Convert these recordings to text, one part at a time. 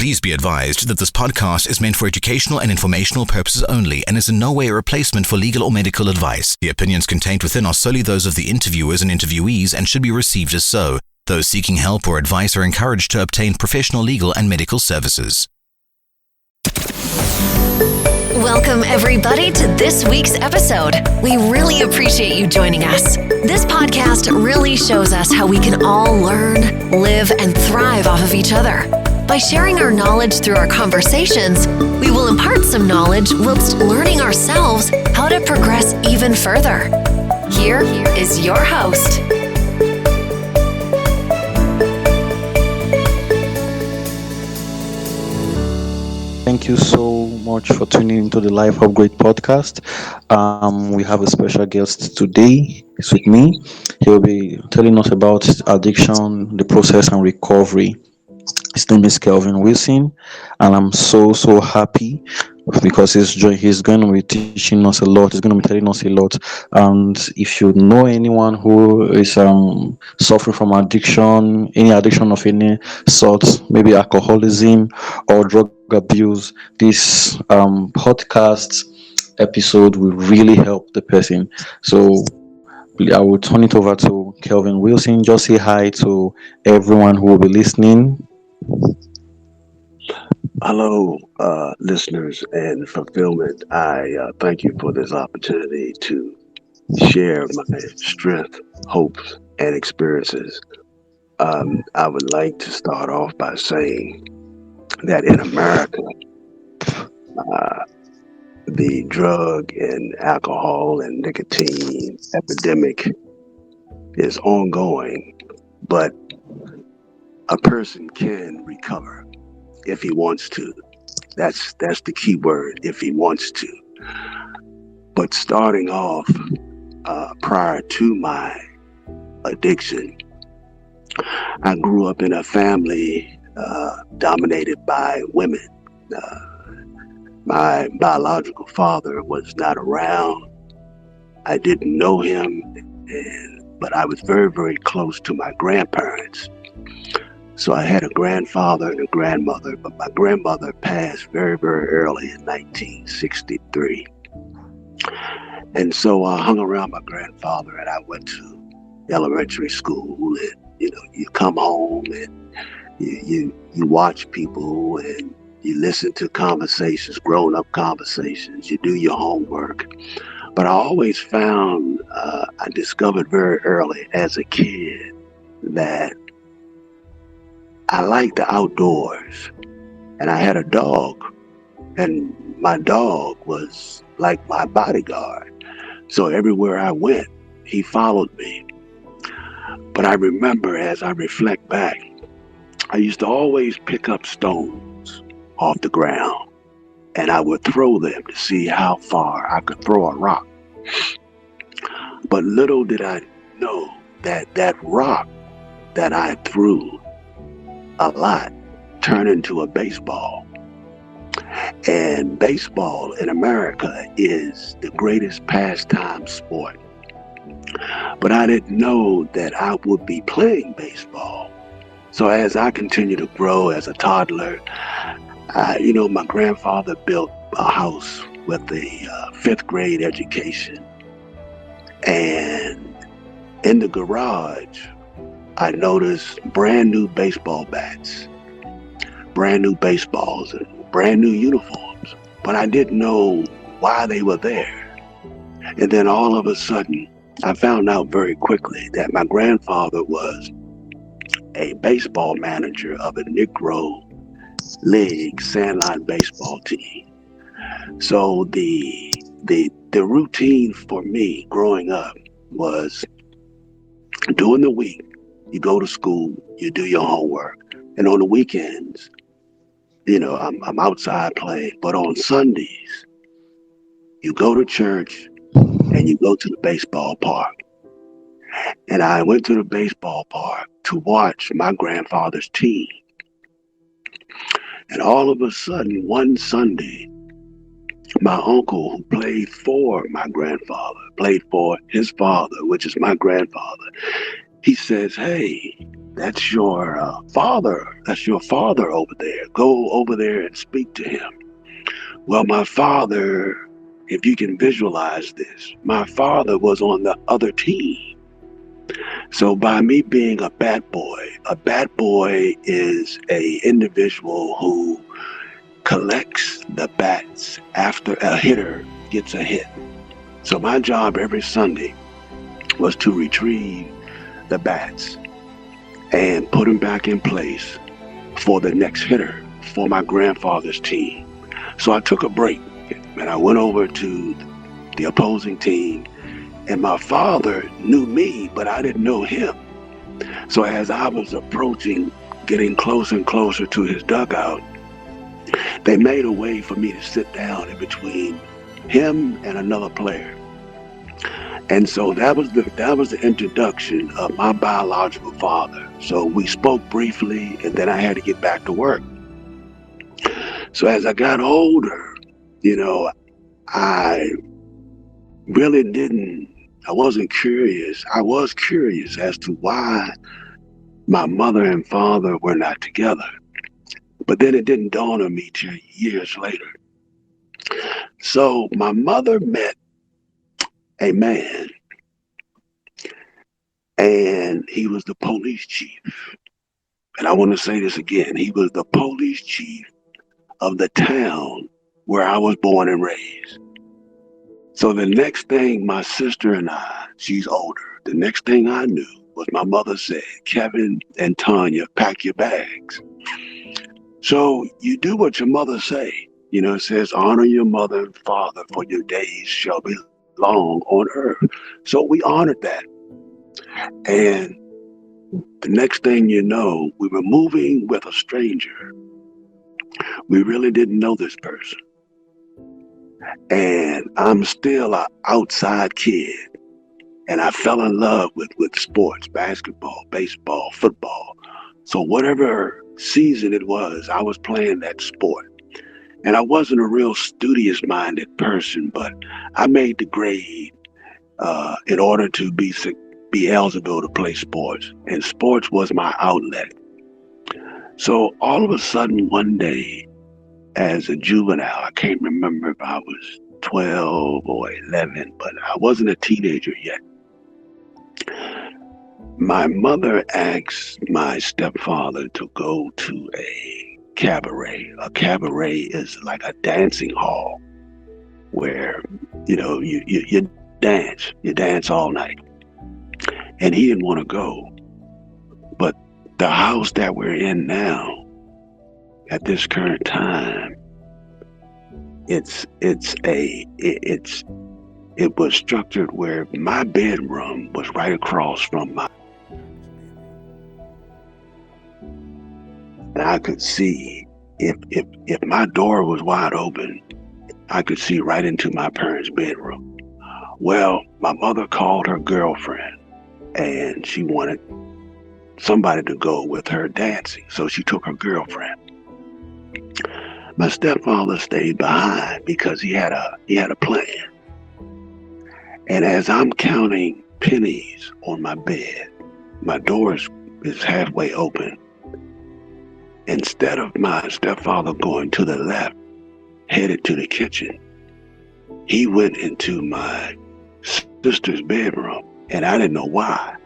Please be advised that this podcast is meant for educational and informational purposes only and is in no way a replacement for legal or medical advice. The opinions contained within are solely those of the interviewers and interviewees and should be received as so. Those seeking help or advice are encouraged to obtain professional legal and medical services. Welcome, everybody, to this week's episode. We really appreciate you joining us. This podcast really shows us how we can all learn, live, and thrive off of each other. By sharing our knowledge through our conversations, we will impart some knowledge whilst learning ourselves how to progress even further. Here is your host. Thank you so much for tuning into the Life of Great podcast. We have a special guest today. It's with me. He'll be telling us about addiction, the process, and recovery. His name is Kelvin Wilson, and I'm so happy because he's going to be teaching us a lot. He's going to be telling us a lot. And if you know anyone who is suffering from addiction, any addiction of any sort, maybe alcoholism or drug abuse, this podcast episode will really help the person. So I will turn it over to Kelvin Wilson. Just say hi to everyone who will be listening. Hello, listeners and fulfillment. I thank you for this opportunity to share my strength, hopes, and experiences. I would like to start off by saying that in America, the drug and alcohol and nicotine epidemic is ongoing, but a person can recover if he wants to. That's the key word, if he wants to. But starting off, prior to my addiction, I grew up in a family dominated by women. My biological father was not around. I didn't know him, but I was very close to my grandparents. So I had a grandfather and a grandmother, but my grandmother passed very early in 1963. And so I hung around my grandfather, and I went to elementary school, and you come home and you watch people and you listen to conversations, grown-up conversations, you do your homework. But I always found, I discovered very early as a kid that I liked the outdoors, and I had a dog, and my dog was like my bodyguard. So everywhere I went, he followed me. But I remember, as I reflect back, I used to always pick up stones off the ground, and I would throw them to see how far I could throw a rock. But little did I know that rock that I threw a lot turned into a baseball. And baseball in America is the greatest pastime sport. But I didn't know that I would be playing baseball. So as I continued to grow as a toddler, my grandfather built a house with a 5th grade education. And in the garage, I noticed brand new baseball bats, brand new baseballs, and brand new uniforms. But I didn't know why they were there. And then all of a sudden, I found out very quickly that my grandfather was a baseball manager of a Negro League sandline baseball team. So the routine for me growing up was during the week, you go to school, you do your homework, and on the weekends, I'm outside playing. But on Sundays, you go to church and you go to the baseball park. And I went to the baseball park to watch my grandfather's team. And all of a sudden, one Sunday, my uncle, who played for my grandfather, played for his father, which is my grandfather, he says, "Hey, that's your father. That's your father over there. Go over there and speak to him. Well, my father, if you can visualize this, my father was on the other team. So by me being a bat boy is a individual who collects the bats after a hitter gets a hit. So my job every Sunday was to retrieve the bats and put them back in place for the next hitter for my grandfather's team. So I took a break and I went over to the opposing team, and my father knew me, but I didn't know him. So as I was approaching, getting closer and closer to his dugout, they made a way for me to sit down in between him and another player. And so that was the introduction of my biological father. So we spoke briefly, and then I had to get back to work. So as I got older, I wasn't curious. I was curious as to why my mother and father were not together. But then it didn't dawn on me till years later. So my mother met a man, and he was the police chief. And I want to say this again. He was the police chief of the town where I was born and raised. So the next thing my sister and I, she's older, the next thing I knew was my mother said, Kevin and Tanya, pack your bags. So you do what your mother say. It says, honor your mother and father, for your days shall be long on earth. So we honored that. And the next thing you know, we were moving with a stranger. We really didn't know this person. And I'm still an outside kid. And I fell in love with sports, basketball, baseball, football. So whatever season it was, I was playing that sport. And I wasn't a real studious-minded person, but I made the grade in order to be eligible to play sports. And sports was my outlet. So all of a sudden, one day, as a juvenile, I can't remember if I was 12 or 11, but I wasn't a teenager yet. My mother asked my stepfather to go to a cabaret. A cabaret is like a dancing hall where, you dance all night. And he didn't want to go. But the house that we're in now, at this current time, it was structured where my bedroom was right across from my, and I could see if my door was wide open, I could see right into my parents' bedroom. Well, my mother called her girlfriend, and she wanted somebody to go with her dancing, so she took her girlfriend. My stepfather stayed behind because he had a plan. And as I'm counting pennies on my bed, my door is halfway open. Instead of my stepfather going to the left, headed to the kitchen, he went into my sister's bedroom, and I didn't know why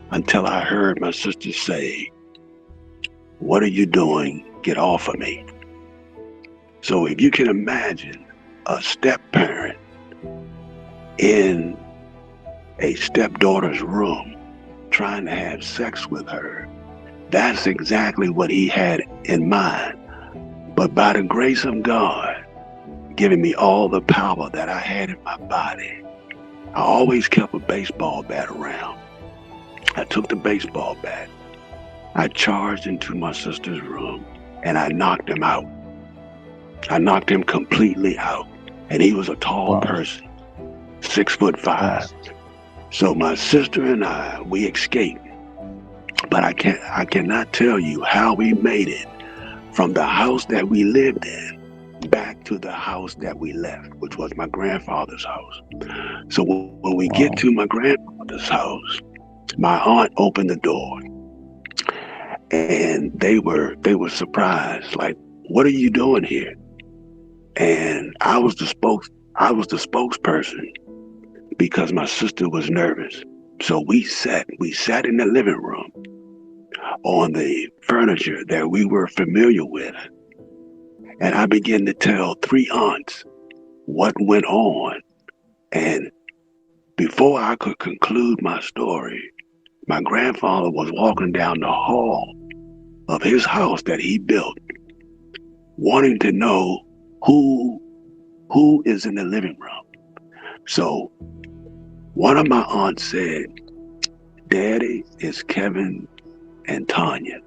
until I heard my sister say, "What are you doing? Get off of me." So if you can imagine a step-parent in a stepdaughter's room trying to have sex with her, that's exactly what he had in mind. But by the grace of God, giving me all the power that I had in my body, I always kept a baseball bat around. I took the baseball bat, I charged into my sister's room, and I knocked him out. I knocked him completely out. And he was a tall person, 6'5". So my sister and I, we escaped. But I cannot tell you how we made it from the house that we lived in back to the house that we left, which was my grandfather's house. So when we get to my grandfather's house, my aunt opened the door And they were surprised, like, what are you doing here? And I was the spokesperson because my sister was nervous. So we sat in the living room on the furniture that we were familiar with. And I began to tell 3 aunts what went on. And before I could conclude my story, my grandfather was walking down the hall of his house that he built, wanting to know who is in the living room. So one of my aunts said, Daddy, it's Kevin and Tanya.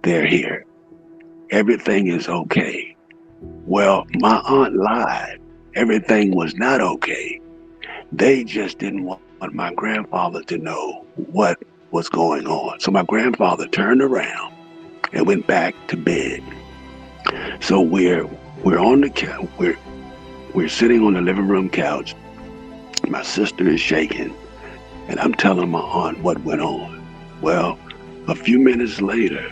They're here. Everything is okay. Well, my aunt lied. Everything was not okay. They just didn't want my grandfather to know what was going on. So my grandfather turned around and went back to bed. So we're on the couch. We're sitting on the living room couch. My sister is shaking, and I'm telling my aunt what went on. Well, a few minutes later,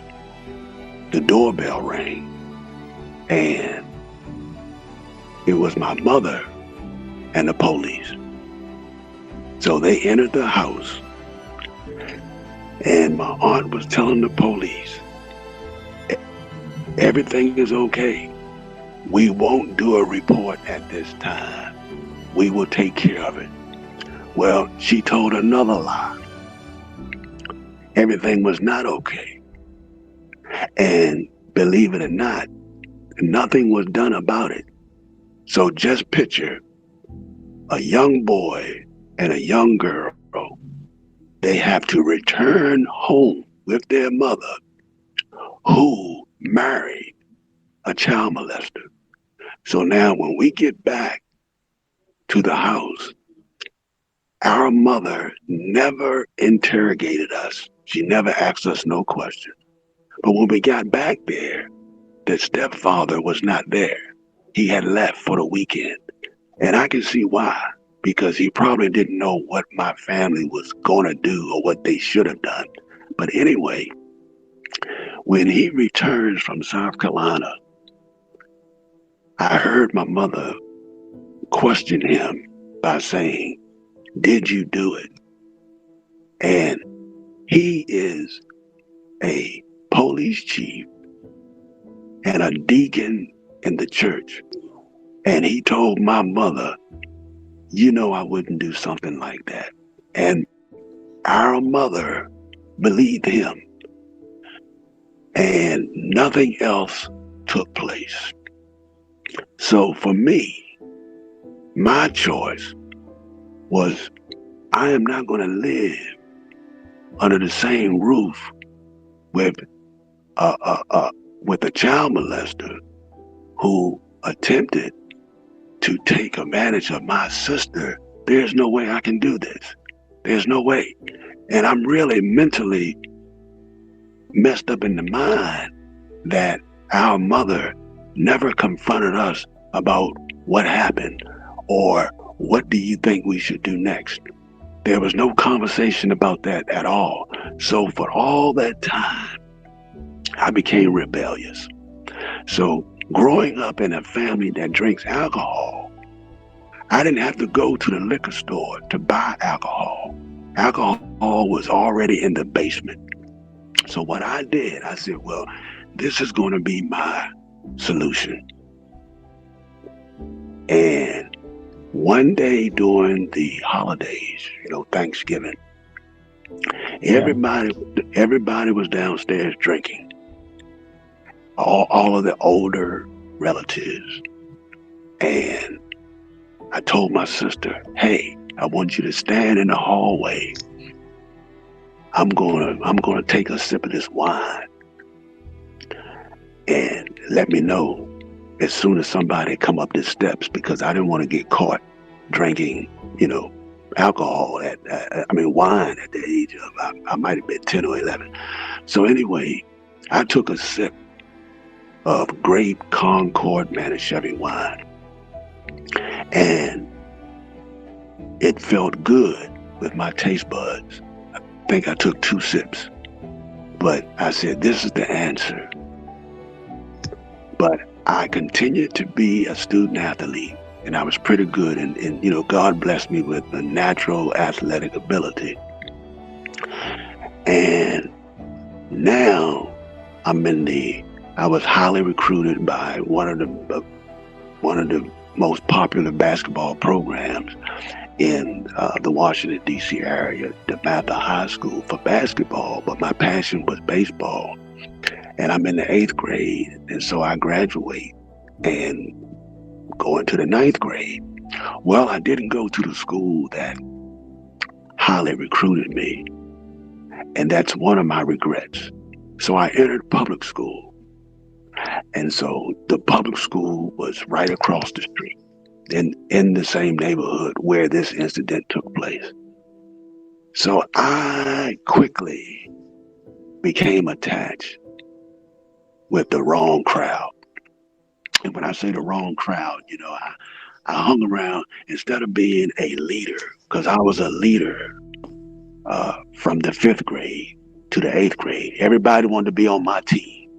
the doorbell rang, and it was my mother and the police. So they entered the house, and my aunt was telling the police, everything is okay. We won't do a report at this time. We will take care of it. Well, she told another lie. Everything was not okay. And believe it or not, nothing was done about it. So just picture a young boy and a young girl. They have to return home with their mother, who married a child molester. So now when we get back to the house, our mother never interrogated us. She never asked us no questions. But when we got back there, the stepfather was not there. He had left for the weekend. And I can see why, because he probably didn't know what my family was going to do or what they should have done. But anyway, when he returns from South Carolina, I heard my mother question him by saying, did you do it? And he is a police chief and a deacon in the church. And he told my mother, you know, I wouldn't do something like that. And our mother believed him. And nothing else took place. So for me, my choice was, I am not going to live under the same roof with a child molester who attempted to take advantage of my sister. There's no way I can do this. There's no way. And I'm really mentally messed up in the mind that our mother never confronted us about what happened or what do you think we should do next. There was no conversation about that at all. So for all that time, I became rebellious. So growing up in a family that drinks alcohol, I didn't have to go to the liquor store to buy alcohol. Alcohol was already in the basement. So what I did, I said, well, this is going to be my solution. And one day during the holidays, Thanksgiving, everybody was downstairs drinking. All of the older relatives. And I told my sister, hey, I want you to stand in the hallway. I'm gonna take a sip of this wine and let me know as soon as somebody come up the steps, because I didn't want to get caught drinking, alcohol wine at the age of, I might have been 10 or 11. So anyway, I took a sip of Great Concord Manischewing wine, and it felt good with my taste buds. I think I took 2 sips. But I said, this is the answer. But I continued to be a student athlete, and I was pretty good. And God blessed me with a natural athletic ability. And now I was highly recruited by one of the most popular basketball programs in the Washington, D.C. area, the Mather High School, for basketball. But my passion was baseball. And I'm in the 8th grade, and so I graduate and go into the 9th grade. Well, I didn't go to the school that highly recruited me, and that's one of my regrets. So I entered public school, and so the public school was right across the street in the same neighborhood where this incident took place. So I quickly became attached with the wrong crowd. And when I say the wrong crowd, I hung around, instead of being a leader, because I was a leader from the 5th grade to the 8th grade. Everybody wanted to be on my team.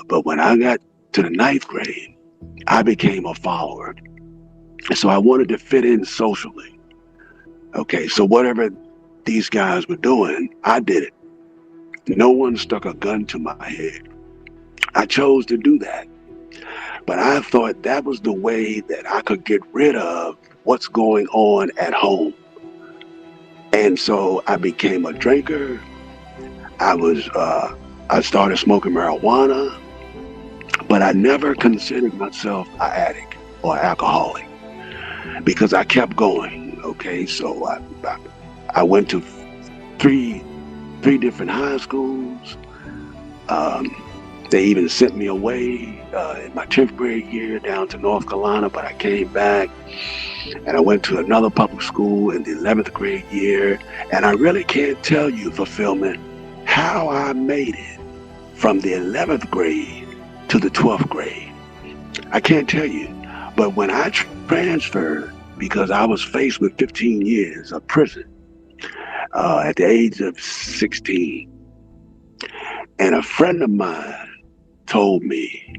But when I got to the 9th grade, I became a follower. And so I wanted to fit in socially. Okay, so whatever these guys were doing, I did it. No one stuck a gun to my head. I chose to do that. But I thought that was the way that I could get rid of what's going on at home. And so I became a drinker. I started smoking marijuana, but I never considered myself an addict or alcoholic because I kept going. Okay, so I went to three different high schools. They even sent me away in my 10th grade year down to North Carolina, but I came back and I went to another public school in the 11th grade year. And I really can't tell you, Fulfillment, how I made it from the 11th grade to the 12th grade. I can't tell you. But when I transferred, because I was faced with 15 years of prison at the age of 16, and a friend of mine told me,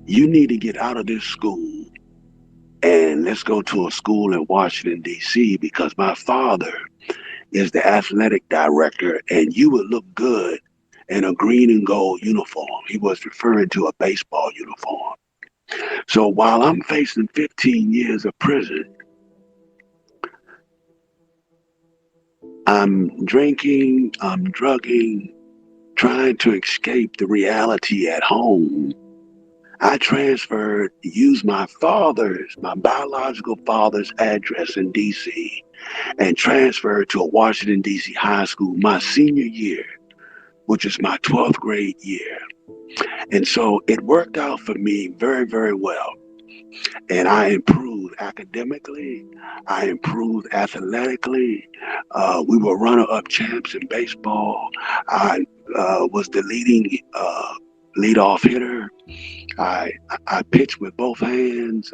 you need to get out of this school and let's go to a school in Washington, D.C., because my father is the athletic director and you would look good in a green and gold uniform. He was referring to a baseball uniform. So while I'm facing 15 years of prison, I'm drinking, I'm drugging, trying to escape the reality at home. I transferred, used my biological father's address in D.C. and transferred to a Washington, D.C. high school my senior year, which is my 12th grade year. And so it worked out for me very, very well. And I improved academically. I improved athletically. We were runner-up champs in baseball. I was the leading leadoff hitter. I pitched with both hands.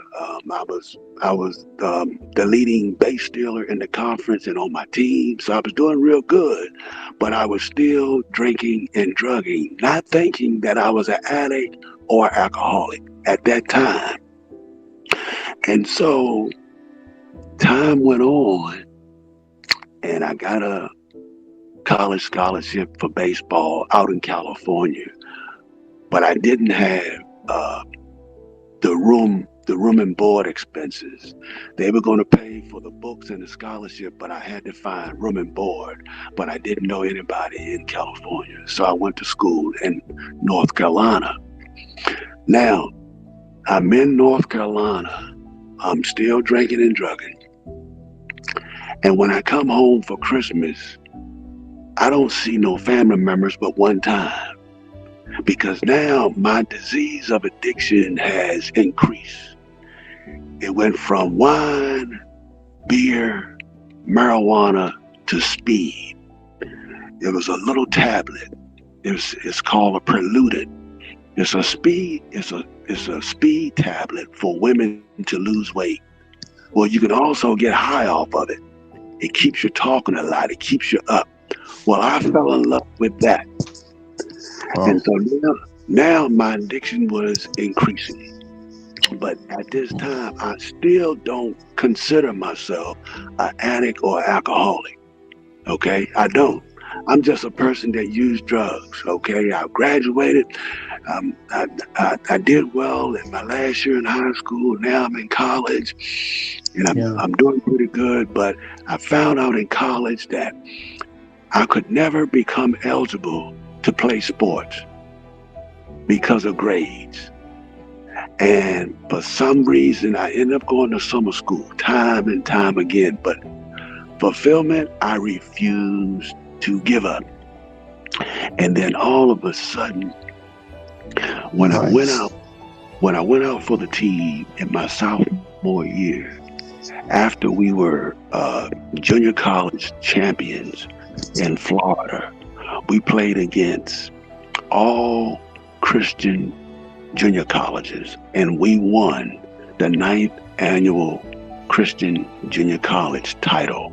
I was the leading base stealer in the conference and on my team. So I was doing real good, but I was still drinking and drugging, not thinking that I was an addict or alcoholic at that time. And so time went on and I got a college scholarship for baseball out in California, but I didn't have the room and board expenses. They were going to pay for the books and the scholarship, but I had to find room and board, but I didn't know anybody in California. So I went to school in North Carolina. Now, I'm in North Carolina. I'm still drinking and drugging. And when I come home for Christmas, I don't see no family members but one time, because now my disease of addiction has increased. It went from wine, beer, marijuana to speed. It was a little tablet. It's called a Preluded. It's a speed tablet for women to lose weight. Well, you can also get high off of it. It keeps you talking a lot. It keeps you up. Well, I fell in love with that. Wow. And so now my addiction was increasing. But at this time, I still don't consider myself an addict or alcoholic. Okay, I don't. I'm just a person that used drugs. Okay, I graduated. I did well in my last year in high school. Now I'm in college, and Yeah. I'm doing pretty good. But I found out in college that I could never become eligible to play sports because of grades. And for some reason, I ended up going to summer school time and time again. But fulfillment, I refused to give up. And then all of a sudden, when I went Nice. out for the team in my sophomore year, after we were junior college champions in Florida, we played against all Christian junior colleges, and we won the 9th annual Christian junior college title.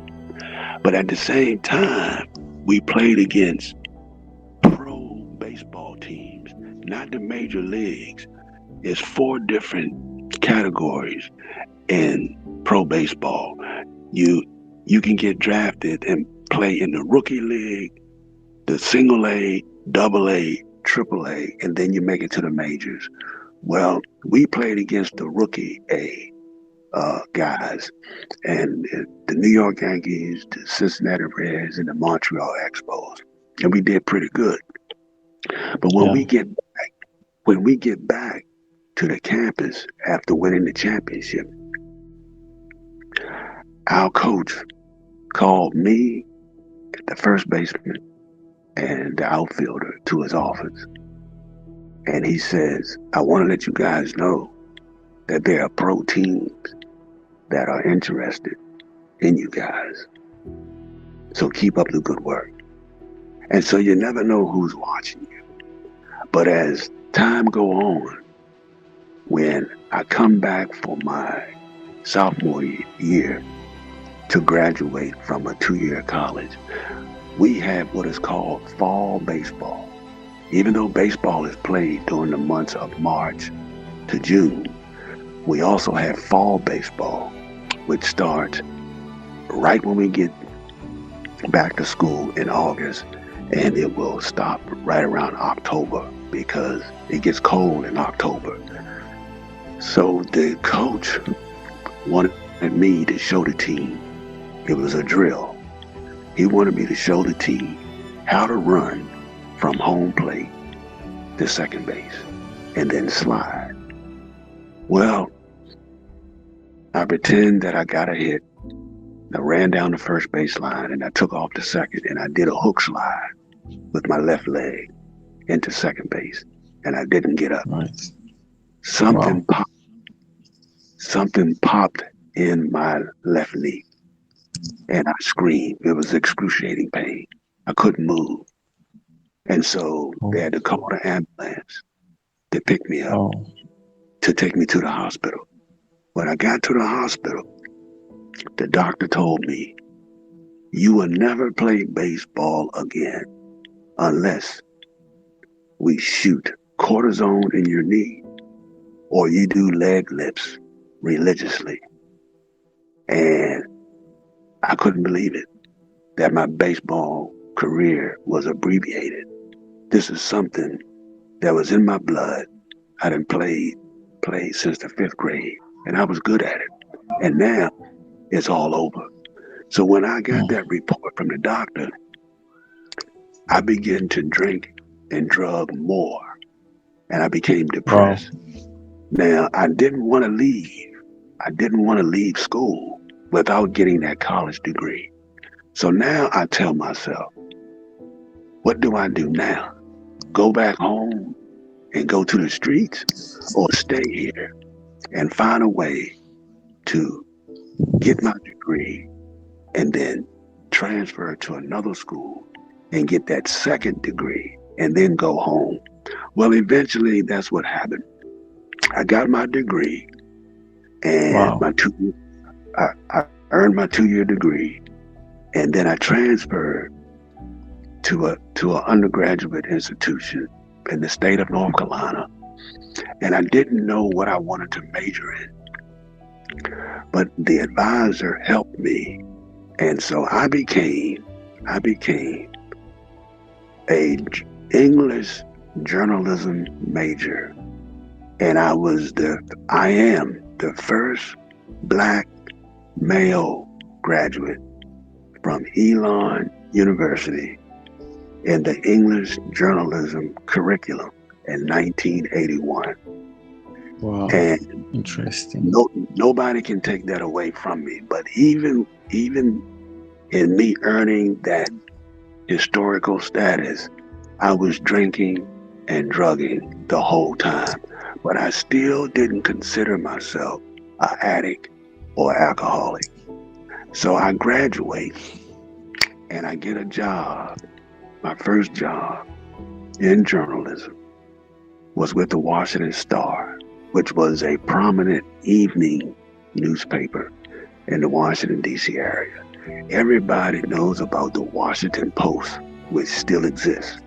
But at the same time, we played against pro baseball teams, not the major leagues. It's 4 different categories in pro baseball. You can get drafted and play in the rookie league, the single A, double A, triple A, and then you make it to the majors. Well, we played against the rookie A guys, and the New York Yankees, the Cincinnati Reds, and the Montreal Expos, and we did pretty good. But when we get back to the campus after winning the championship, our coach called me, the first baseman, and the outfielder to his office. And he says, I want to let you guys know that there are pro teams that are interested in you guys. So keep up the good work. And so you never know who's watching you. But as time go on, when I come back for my sophomore year to graduate from a 2-year college, we have what is called fall baseball. Even though baseball is played during the months of March to June, we also have fall baseball, which starts right when we get back to school in August, and it will stop right around October because it gets cold in October. So the coach wanted me to show the team. It was a drill. He wanted me to show the team how to run from home plate to second base and then slide. Well, I pretend that I got a hit. I ran down the first base line and I took off to second, and I did a hook slide with my left leg into second base, and I didn't get up. Nice. Something popped in my left knee, and I screamed. It was excruciating pain. I couldn't move. And so they had to call the ambulance to pick me up, to take me to the hospital. When I got to the hospital, the doctor told me, you will never play baseball again unless we shoot cortisone in your knee or you do leg lifts religiously. And I couldn't believe it, that my baseball career was abbreviated. This is something that was in my blood. I done played since the 5th grade, and I was good at it. And now it's all over. So when I got that report from the doctor, I began to drink and drug more, and I became depressed. Now, I didn't want to leave. I didn't want to leave school without getting that college degree. So now I tell myself, what do I do now? Go back home and go to the streets, or stay here and find a way to get my degree and then transfer to another school and get that second degree and then go home. Well, eventually that's what happened. I got my degree, and I earned my 2-year degree, and then I transferred to an undergraduate institution in the state of North Carolina, and I didn't know what I wanted to major in. But the advisor helped me, and so I became a English journalism major, and I am the first Black male graduate from Elon University in the English journalism curriculum in 1981. Wow. And Interesting. nobody can take that away from me. But even in me earning that historical status, I was drinking and drugging the whole time. But I still didn't consider myself an addict or alcoholic. So I graduate and I get a job. My first job in journalism was with the Washington Star, which was a prominent evening newspaper in the Washington, D.C. area. Everybody knows about the Washington Post, which still exists.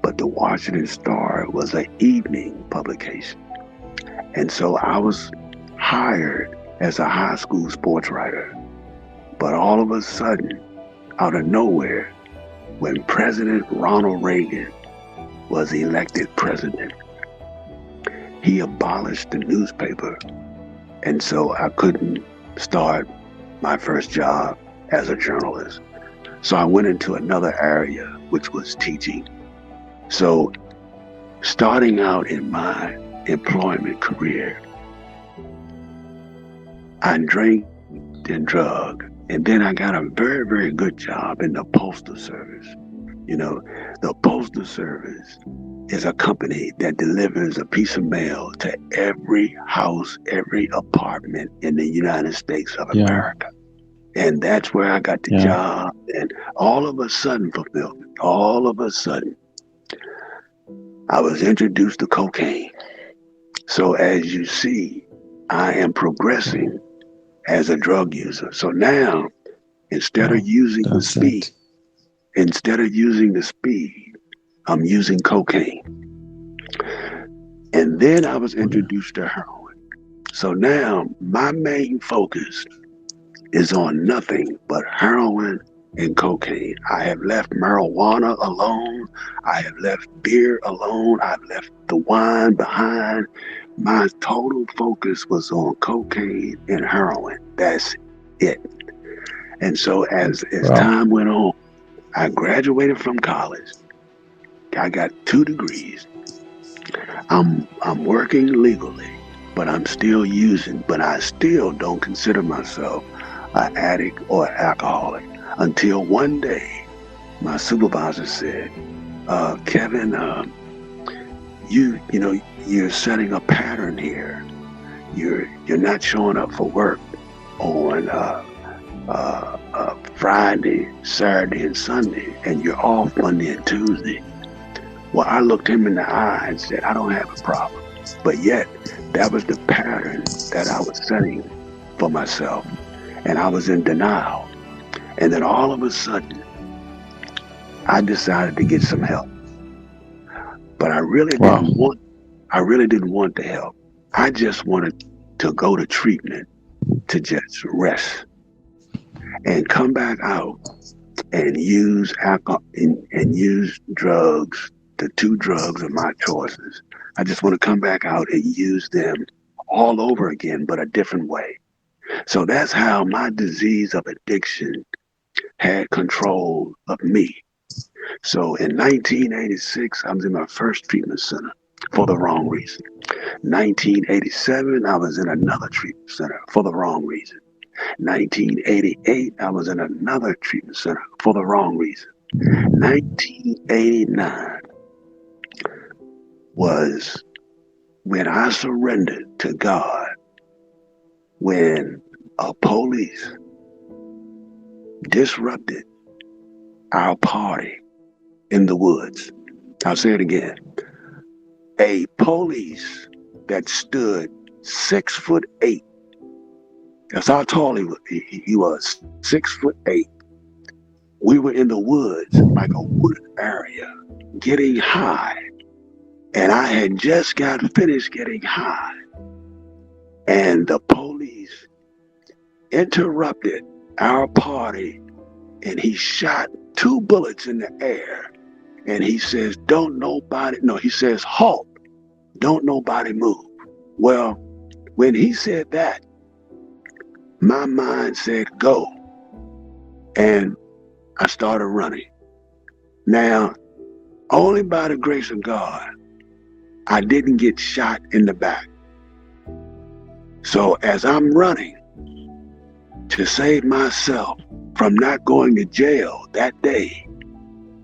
But the Washington Star was an evening publication. And so I was hired as a high school sports writer. But all of a sudden, out of nowhere, when President Ronald Reagan was elected president, he abolished the newspaper. And so I couldn't start my first job as a journalist. So I went into another area, which was teaching. So starting out in my employment career, I drank and drug, and then I got a very, very good job in the Postal Service. You know, the Postal Service is a company that delivers a piece of mail to every house, every apartment in the United States of America. And that's where I got the job. And all of a sudden, fulfillment, all of a sudden, I was introduced to cocaine. So as you see, I am progressing as a drug user. So now, instead of using the speed, I'm using cocaine. And then I was introduced to heroin. So now my main focus is on nothing but heroin and cocaine. I have left marijuana alone. I have left beer alone. I've left the wine behind. My total focus was on cocaine and heroin. That's it. And so as time went on, I graduated from college. I got 2 degrees. I'm working legally, but I'm still using, but I still don't consider myself an addict or alcoholic until one day my supervisor said, Kevin, you're setting a pattern here. You're not showing up for work on Friday, Saturday, and Sunday, and you're off Monday and Tuesday. Well, I looked him in the eye and said, I don't have a problem. But yet, that was the pattern that I was setting for myself. And I was in denial. And then all of a sudden, I decided to get some help. But I really didn't want the help. I just wanted to go to treatment to just rest and come back out and use alcohol and use drugs, the 2 drugs of my choices. I just want to come back out and use them all over again, but a different way. So that's how my disease of addiction had control of me. So in 1986, I was in my first treatment center for the wrong reason. 1987, I was in another treatment center for the wrong reason. 1988, I was in another treatment center for the wrong reason. 1989 was when I surrendered to God, when a police disrupted our party in the woods. I'll say it again. A police that stood 6'8". That's how tall he was. He was 6'8", We were in the woods, like a wooded area, getting high. And I had just got finished getting high. And the police interrupted our party, and he shot 2 bullets in the air. And he says, he says, halt, don't nobody move. Well, when he said that, my mind said, go. And I started running. Now, only by the grace of God, I didn't get shot in the back. So as I'm running to save myself from not going to jail that day,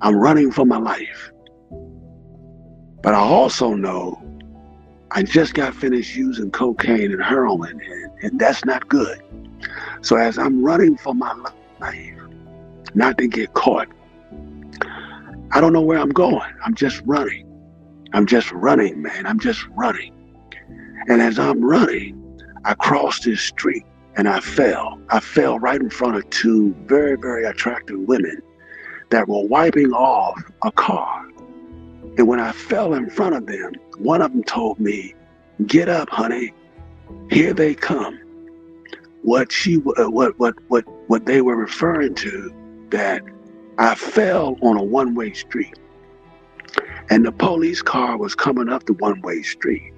I'm running for my life. But I also know I just got finished using cocaine and heroin, and that's not good. So as I'm running for my life, not to get caught, I don't know where I'm going. I'm just running. I'm just running, man. I'm just running. And as I'm running, I crossed this street and I fell. I fell right in front of 2 very, very attractive women that were wiping off a car. And when I fell in front of them, one of them told me, "Get up, honey. Here they come." What they were referring to, that I fell on a one-way street, and the police car was coming up the one-way street.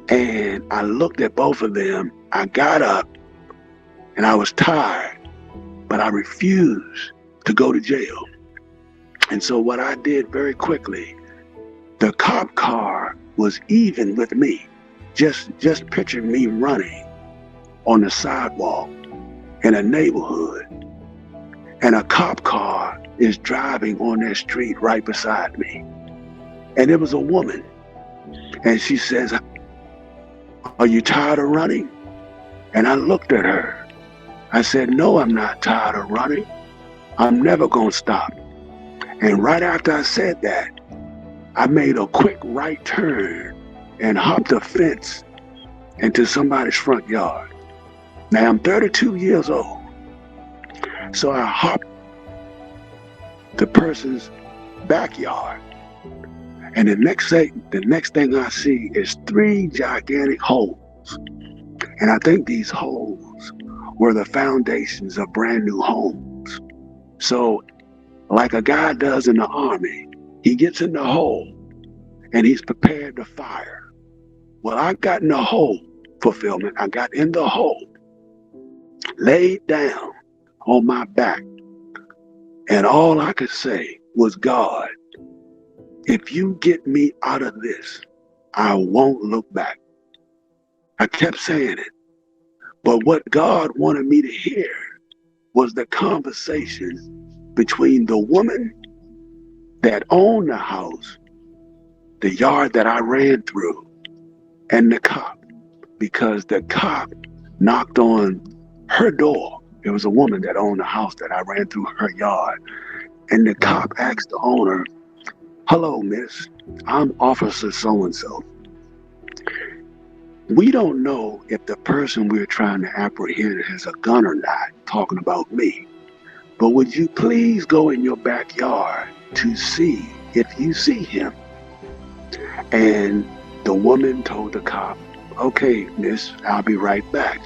And I looked at both of them. I got up, and I was tired, but I refused to go to jail. And so what I did very quickly, the cop car was even with me. Just picture me running on the sidewalk in a neighborhood, and a cop car is driving on that street right beside me. And it was a woman, and she says, "Are you tired of running?" And I looked at her. I said, "No, I'm not tired of running. I'm never gonna stop." And right after I said that, I made a quick right turn and hopped a fence into somebody's front yard. Now I'm 32 years old. So I hopped the person's backyard. And the next thing I see is 3 gigantic holes. And I think these holes were the foundations of brand new homes. So like a guy does in the army, he gets in the hole and he's prepared to fire. Well, I got in the hole fulfillment. I got in the hole, laid down on my back, and all I could say was, "God, if you get me out of this, I won't look back." I kept saying it. But what God wanted me to hear was the conversation between the woman that owned the house, the yard that I ran through, and the cop, because the cop knocked on her door. It was a woman that owned the house that I ran through her yard. And the cop asked the owner, "Hello, miss, I'm Officer so-and-so. We don't know if the person we're trying to apprehend has a gun or not," talking about me. "But would you please go in your backyard to see if you see him?" And the woman told the cop, "Okay, miss, I'll be right back."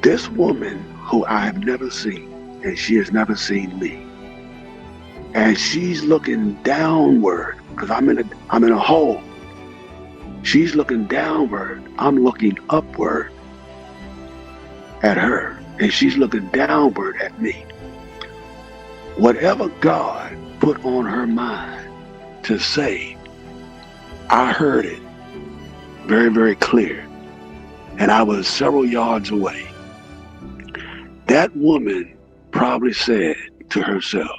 This woman, who I have never seen, and she has never seen me, and she's looking downward, because I'm in a hole. She's looking downward. I'm looking upward at her, and she's looking downward at me. Whatever God put on her mind to say, I heard it very, very clear, and I was several yards away. That woman probably said to herself,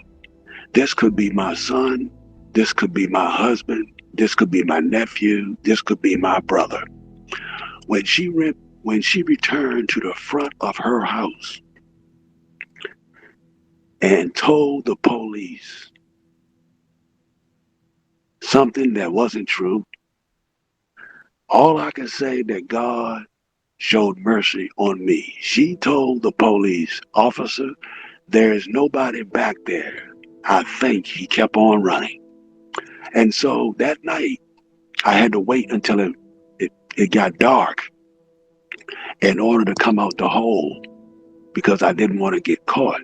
"This could be my son, this could be my husband, this could be my nephew, this could be my brother." When she returned to the front of her house and told the police something that wasn't true, all I can say that God showed mercy on me. She told the police officer, there is nobody back there. I think he kept on running. And so that night, I had to wait until it got dark in order to come out the hole because I didn't want to get caught.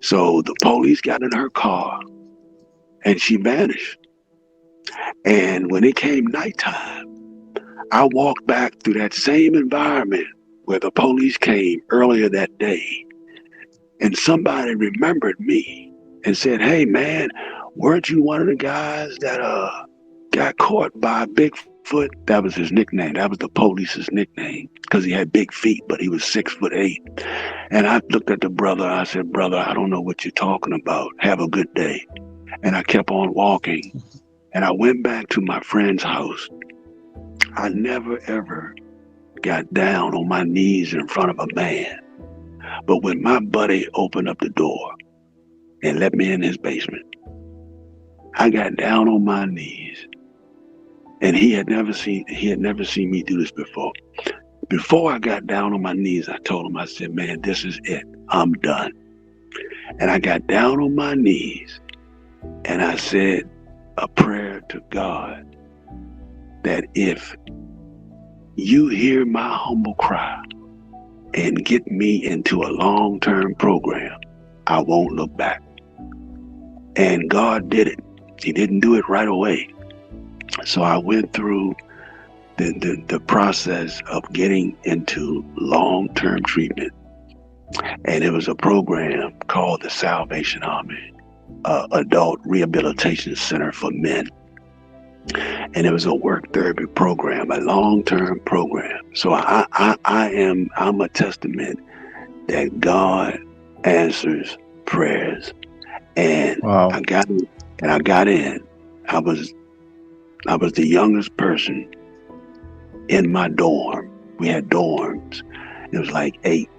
So the police got in her car and she vanished. And when it came nighttime, I walked back through that same environment where the police came earlier that day. And somebody remembered me and said, hey man, weren't you one of the guys that got caught by Bigfoot? That was his nickname. That was the police's nickname because he had big feet, but he was 6'8". And I looked at the brother. I said, brother, I don't know what you're talking about. Have a good day. And I kept on walking. And I went back to my friend's house. I never, ever got down on my knees in front of a man. But when my buddy opened up the door and let me in his basement, I got down on my knees. And he had never seen me do this before. Before I got down on my knees, I told him, I said, man, this is it. I'm done. And I got down on my knees and I said a prayer to God that if you hear my humble cry and get me into a long-term program, I won't look back. And God did it. He didn't do it right away. So I went through the process of getting into long-term treatment. And it was a program called the Salvation Army, Adult Rehabilitation Center for Men. And it was a work therapy program, a long-term program. So I'm a testament that God answers prayers. And Wow. I got in. I was the youngest person in my dorm. We had dorms. It was like 8,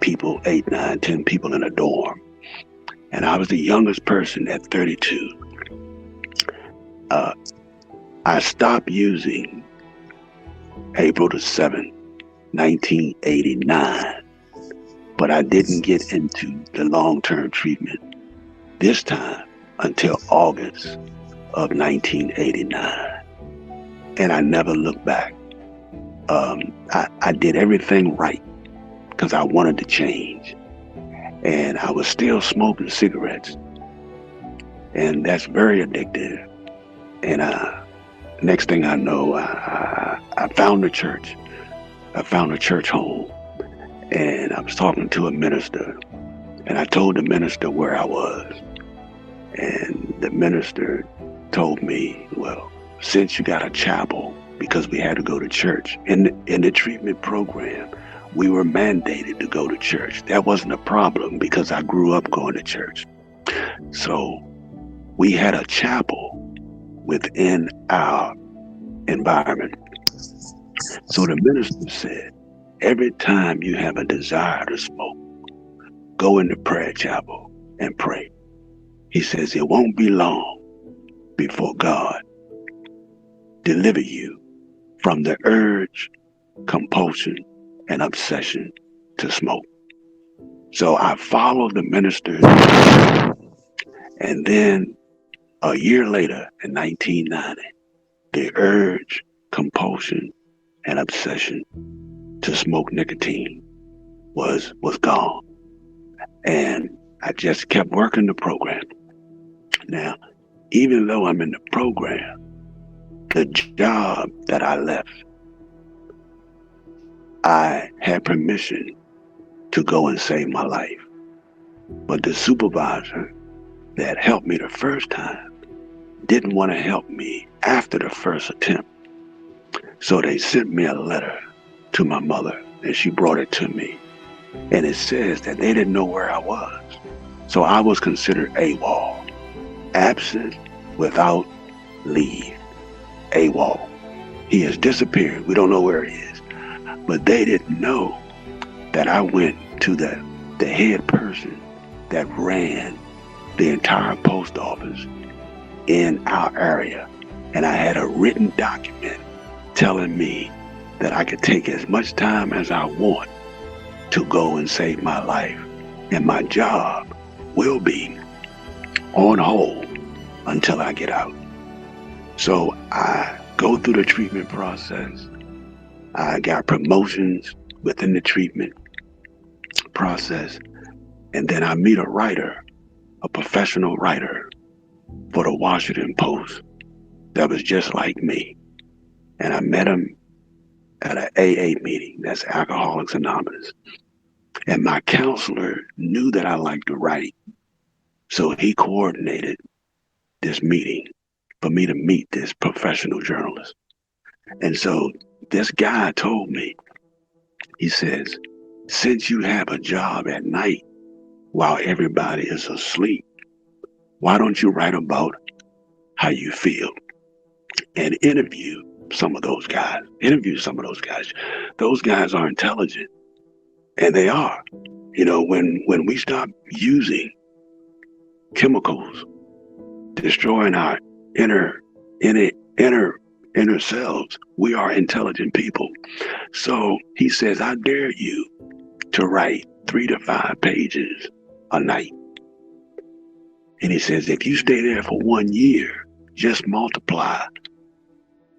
9, 10 people in a dorm. And I was the youngest person at 32. I stopped using April the 7th, 1989. But I didn't get into the long-term treatment this time until August of 1989. And I never looked back. I did everything right because I wanted to change. And I was still smoking cigarettes. And that's very addictive. And next thing I know, I found a church. I found a church home. And I was talking to a minister. And I told the minister where I was. And the minister told me, well, since you got a chapel, because we had to go to church. In the treatment program, we were mandated to go to church. That wasn't a problem because I grew up going to church. So we had a chapel within our environment. So the minister said, every time you have a desire to smoke, go into prayer chapel and pray. He says it won't be long before God deliver you from the urge, compulsion, and obsession to smoke. So I followed the minister, and then a year later, in 1990, the urge, compulsion, and obsession to smoke nicotine was gone. And I just kept working the program. Now, even though I'm in the program, the job that I left, I had permission to go and save my life. But the supervisor that helped me the first time didn't want to help me after the first attempt. So they sent me a letter to my mother, and she brought it to me. And it says that they didn't know where I was. So I was considered AWOL, absent without leave. AWOL. He has disappeared. We don't know where he is. But they didn't know that I went to the head person that ran the entire post office in our area. And I had a written document telling me that I could take as much time as I want to go and save my life. And my job will be on hold until I get out. So I go through the treatment process. I got promotions within the treatment process. And then I meet a writer, a professional writer for the Washington Post that was just like me. And I met him at an AA meeting, that's Alcoholics Anonymous. And my counselor knew that I liked to write. So he coordinated this meeting for me to meet this professional journalist. And so this guy told me, he says, since you have a job at night while everybody is asleep, why don't you write about how you feel and interview some of those guys? Those guys are intelligent, and they are. You know, when we stop using chemicals, destroying our inner selves, we are intelligent people. So he says, I dare you to write 3 to 5 pages a night. And he says, if you stay there for 1 year, just multiply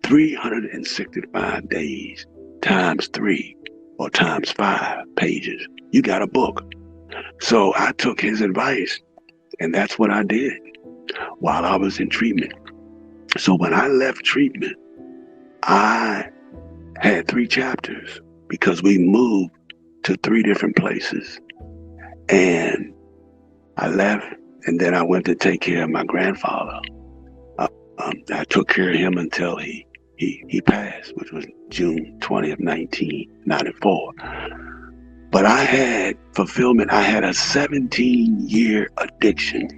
365 days times 3 or times 5 pages. You got a book. So I took his advice, and that's what I did while I was in treatment. So when I left treatment, I had 3 chapters because we moved to 3 different places. And I left, and then I went to take care of my grandfather. I took care of him until he passed, which was June 20th, 1994. But I had fulfillment. I had a 17-year addiction.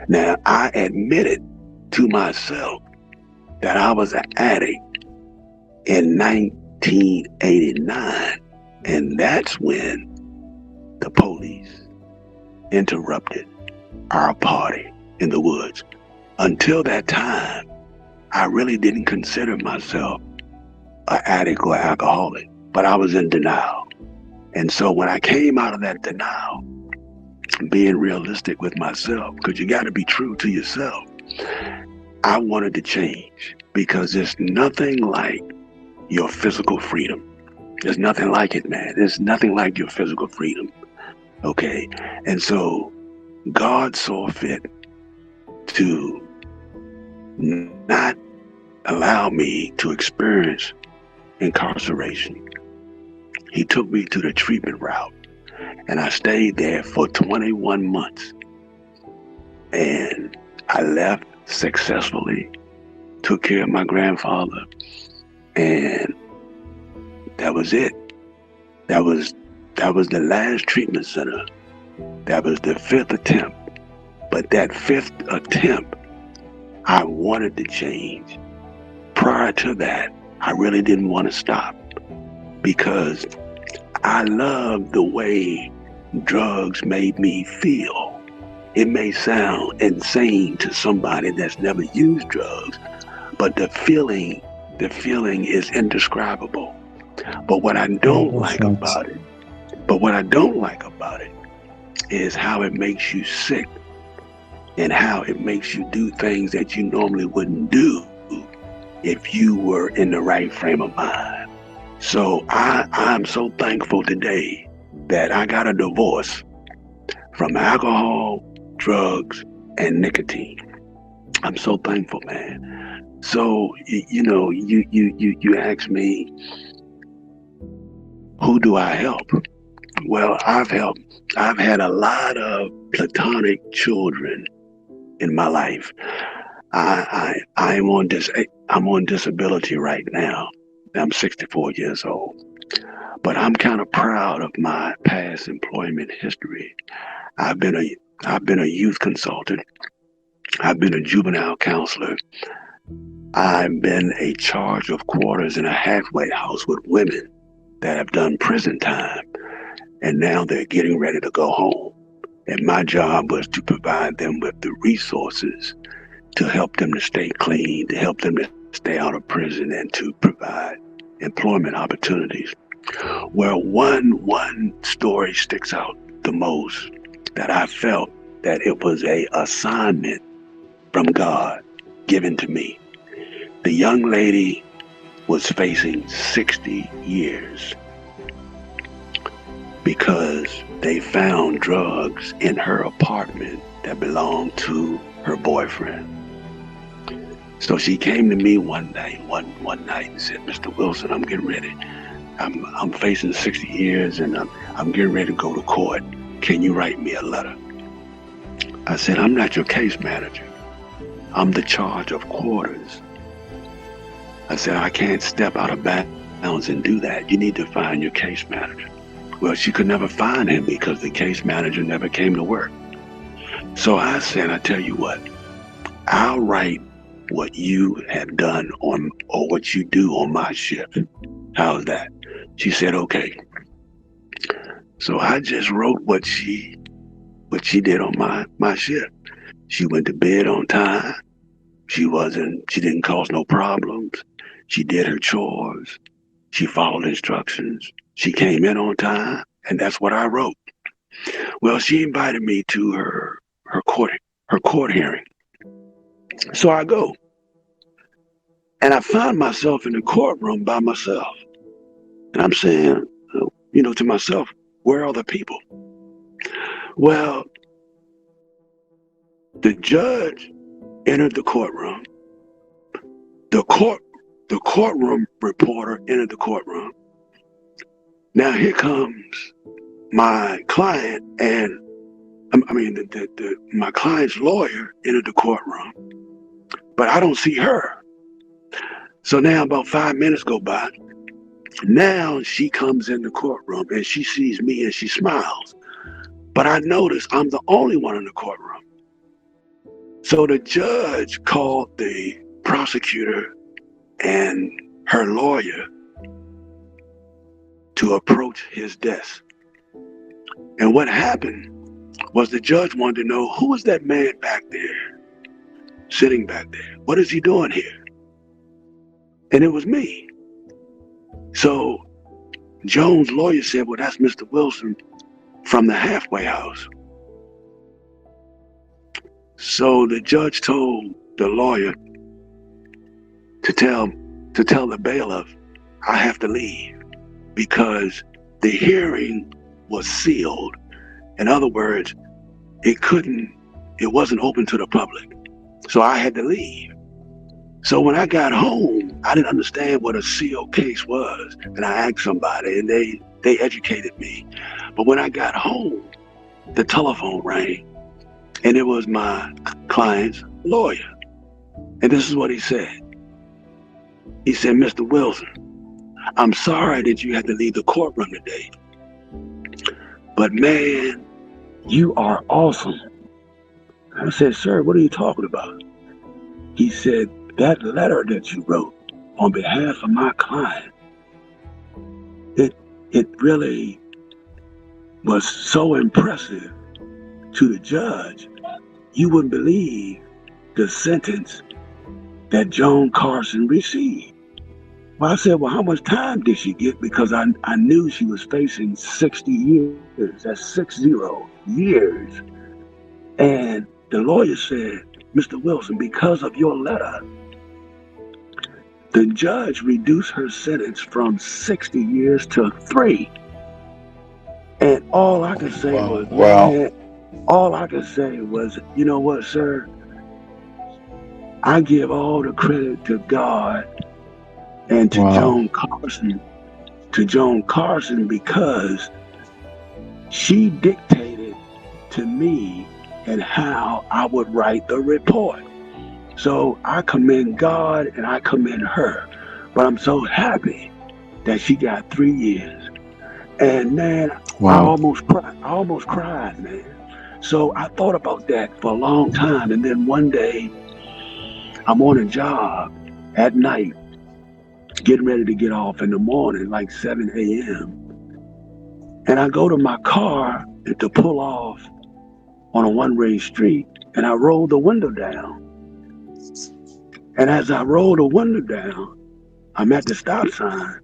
Now, I admitted to myself that I was an addict in 1989. And that's when the police interrupted our party in the woods. Until that time, I really didn't consider myself an addict or alcoholic, but I was in denial. And so when I came out of that denial, being realistic with myself, because you got to be true to yourself, I wanted to change, because there's nothing like your physical freedom. There's nothing like it, man. There's nothing like your physical freedom. Okay. And so God saw fit to not allow me to experience incarceration. He took me to the treatment route, and I stayed there for 21 months. And I left successfully, took care of my grandfather, and that was it. That was the last treatment center. That was the 5th attempt. But that 5th attempt, I wanted to change. Prior to that, I really didn't want to stop, because I loved the way drugs made me feel. It may sound insane to somebody that's never used drugs, but the feeling is indescribable. But what I don't like about it is how it makes you sick, and how it makes you do things that you normally wouldn't do if you were in the right frame of mind. So I'm so thankful today that I got a divorce from alcohol, drugs, and nicotine. I'm so thankful, man. So, you ask me, who do I help? Well, I've had a lot of platonic children in my life. I'm on disability right now. I'm 64 years old, but I'm kind of proud of my past employment history. I've been a youth consultant. I've been a juvenile counselor. I've been a charge of quarters in a halfway house with women that have done prison time, and now they're getting ready to go home. And my job was to provide them with the resources to help them to stay clean, to help them to stay out of prison, and to provide employment opportunities. Well, one story sticks out the most, that I felt that it was a assignment from God given to me. The young lady was facing 60 years because they found drugs in her apartment that belonged to her boyfriend. So she came to me one night and said, "Mr. Wilson, I'm getting ready. I'm facing 60 years and I'm getting ready to go to court. Can you write me a letter?" I said, "I'm not your case manager. I'm the charge of quarters." I said, "I can't step out of bounds and do that. You need to find your case manager." Well, she could never find him because the case manager never came to work. So I said, "I tell you what, I'll write what you have done or what you do on my shift. How's that?" She said, "Okay." So I just wrote what she did on my shift. She went to bed on time. She didn't cause no problems. She did her chores. She followed instructions. She came in on time, and that's what I wrote. Well, she invited me to her court hearing. So I go, and I find myself in the courtroom by myself. And I'm saying, to myself, where are the people? Well, the judge entered the courtroom. The courtroom reporter entered the courtroom. Now here comes my client, and my client's lawyer entered the courtroom, but I don't see her. So now about 5 minutes go by. Now she comes in the courtroom and she sees me and she smiles. But I notice I'm the only one in the courtroom. So the judge called the prosecutor and her lawyer to approach his desk. And what happened was the judge wanted to know, who is that man back there, sitting back there? What is he doing here? And it was me. So Jones' lawyer said, "Well, that's Mr. Wilson from the halfway house." So the judge told the lawyer to tell the bailiff, "I have to leave because the hearing was sealed. In other words, it wasn't open to the public." So I had to leave. So when I got home, I didn't understand what a sealed case was. And I asked somebody and they educated me. But when I got home, the telephone rang and it was my client's lawyer. And this is what he said. He said, "Mr. Wilson, I'm sorry that you had to leave the courtroom today. But man, you are awesome." I said, "Sir, what are you talking about?" He said, "That letter that you wrote on behalf of my client, it really was so impressive to the judge. You wouldn't believe the sentence that Joan Carson received." Well, I said, "Well, how much time did she get?" Because I knew she was facing 60 years. That's 60 years. And the lawyer said, "Mr. Wilson, because of your letter, the judge reduced her sentence from 60 years to 3. And all I could say was, man, all I could say was, "You know what, sir? I give all the credit to God and to Joan Carson, because she dictated to me and how I would write the report." So I commend God and I commend her. But I'm so happy that she got 3 years. And man, I almost cried, man. So I thought about that for a long time. And then one day I'm on a job at night, getting ready to get off in the morning, like 7 a.m. And I go to my car to pull off on a one-way street, and I roll the window down. And as I roll the window down, I'm at the stop sign,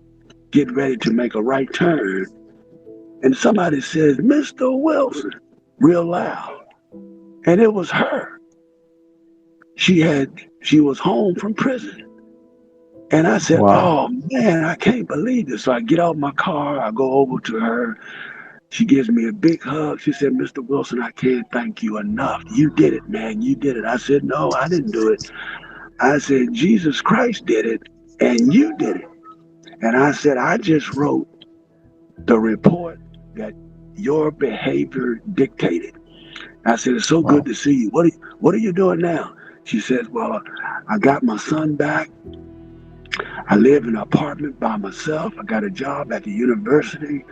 getting ready to make a right turn, and somebody says, "Mr. Wilson," real loud. And it was her. She was home from prison. And I said, Wow. "Oh man, I can't believe this." So I get out my car, I go over to her. She gives me a big hug. She said, "Mr. Wilson, I can't thank you enough. You did it, man. You did it." I said, "No, I didn't do it." I said, "Jesus Christ did it, and you did it." And I said, "I just wrote the report that your behavior dictated." I said, "It's so good Wow. to see you. What are you doing now?" She says, "Well, I got my son back. I live in an apartment by myself. I got a job at the university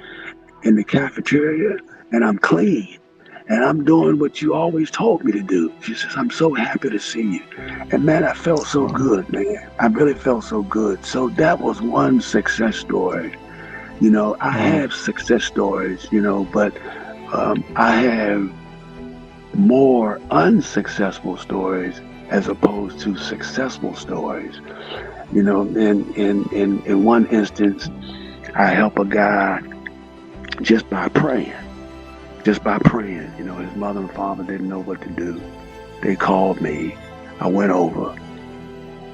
in the cafeteria, and I'm clean. And I'm doing what you always told me to do." She says, "I'm so happy to see you." And man, I felt so Wow. good, man. I really felt so good. So that was one success story. You know, I Wow. have success stories, you know, but I have more unsuccessful stories as opposed to successful stories. You know, in one instance, I help a guy just by praying. Just by praying. You know, his mother and father didn't know what to do. They called me. I went over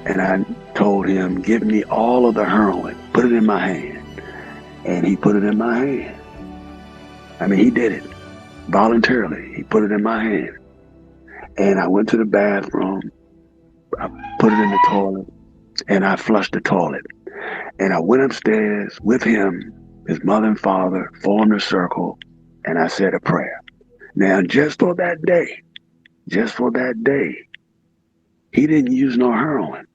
and I told him, "Give me all of the heroin, put it in my hand." And he put it in my hand. I mean, he did it voluntarily. He put it in my hand. And I went to the bathroom. I put it in the toilet and I flushed the toilet. And I went upstairs with him. His mother and father formed a circle and I said a prayer. Now, just for that day, he didn't use no heroin.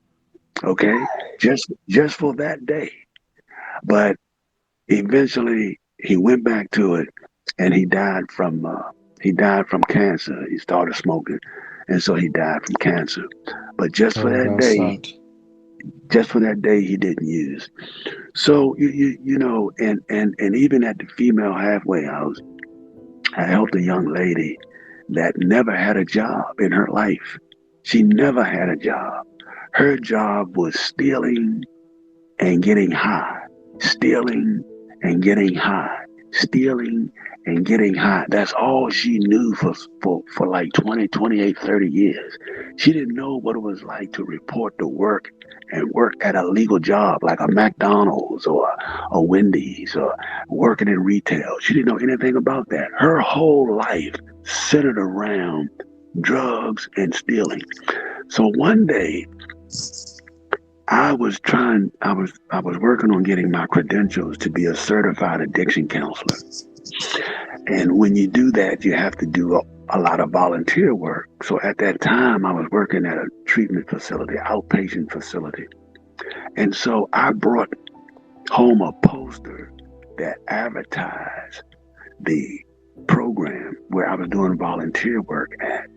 Okay, just for that day. But eventually, he went back to it, and he died from cancer. He started smoking, and so he died from cancer. But Oh, that's sad. just for that day, he didn't use. So you know, and even at the female halfway house, I helped a young lady that never had a job in her life. She never had a job. Her job was stealing and getting high, stealing and getting high, stealing and getting high. That's all she knew for like 20, 28, 30 years. She didn't know what it was like to report to work and work at a legal job like a McDonald's or a Wendy's or working in retail. She didn't know anything about that. Her whole life centered around drugs and stealing. So one day I was working on getting my credentials to be a certified addiction counselor. And when you do that, you have to do a lot of volunteer work. So at that time, I was working at a treatment facility, outpatient facility. And so I brought home a poster that advertised the program where I was doing volunteer work at.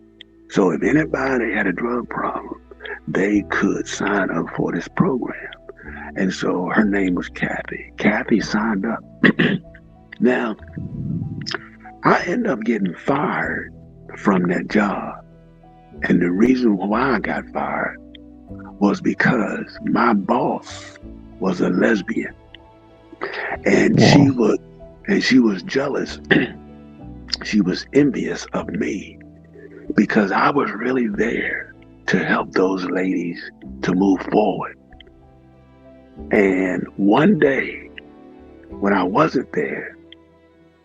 So if anybody had a drug problem, they could sign up for this program. And so her name was Kathy. Kathy signed up. Now, I ended up getting fired from that job. And the reason why I got fired was because my boss was a lesbian. And Wow. she was jealous. She was envious of me because I was really there to help those ladies to move forward. And one day when I wasn't there,